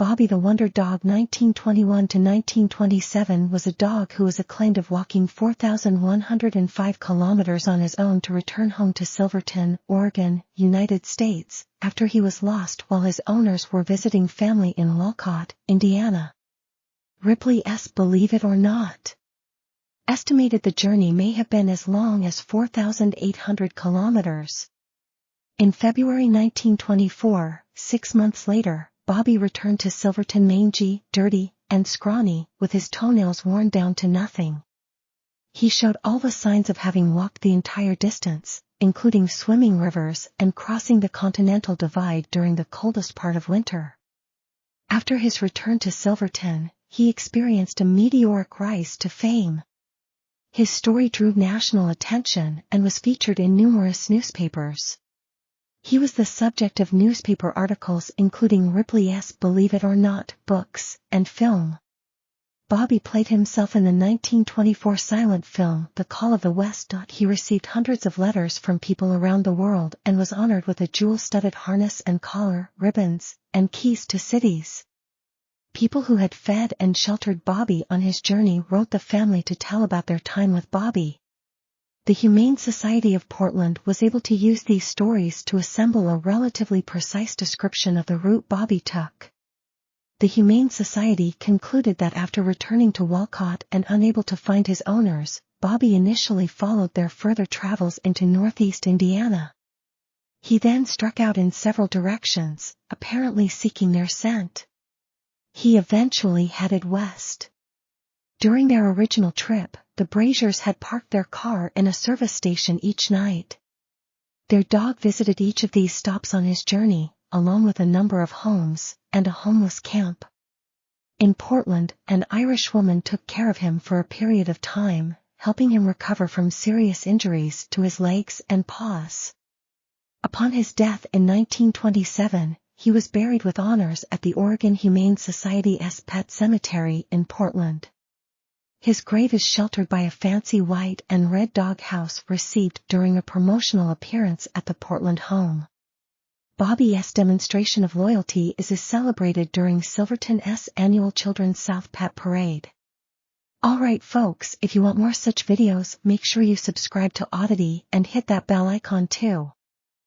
Bobby the Wonder Dog 1921 to 1927 was a dog who was acclaimed of walking 4,105 kilometers on his own to return home to Silverton, Oregon, United States, after he was lost while his owners were visiting family in Walcott, Indiana. Ripley S. Believe It or Not estimated the journey may have been as long as 4,800 kilometers. In February 1924, 6 months later, Bobby returned to Silverton mangy, dirty, and scrawny, with his toenails worn down to nothing. He showed all the signs of having walked the entire distance, including swimming rivers and crossing the Continental Divide during the coldest part of winter. After his return to Silverton, he experienced a meteoric rise to fame. His story drew national attention and was featured in numerous newspapers. He was the subject of newspaper articles including Ripley S. Believe It or Not books and film. Bobby played himself in the 1924 silent film The Call of the West. He received hundreds of letters from people around the world and was honored with a jewel-studded harness and collar, ribbons, and keys to cities. People who had fed and sheltered Bobby on his journey wrote the family to tell about their time with Bobby. The Humane Society of Portland was able to use these stories to assemble a relatively precise description of the route Bobby took. The Humane Society concluded that after returning to Walcott and unable to find his owners, Bobby initially followed their further travels into northeast Indiana. He then struck out in several directions, apparently seeking their scent. He eventually headed west. During their original trip, the Braziers had parked their car in a service station each night. Their dog visited each of these stops on his journey, along with a number of homes and a homeless camp. In Portland, an Irish woman took care of him for a period of time, helping him recover from serious injuries to his legs and paws. Upon his death in 1927, he was buried with honors at the Oregon Humane Society's Pet Cemetery in Portland. His grave is sheltered by a fancy white and red dog house received during a promotional appearance at the Portland home. Bobby's demonstration of loyalty is celebrated during Silverton's annual Children's South Pet Parade. Alright folks, if you want more such videos, make sure you subscribe to Oddity and hit that bell icon too.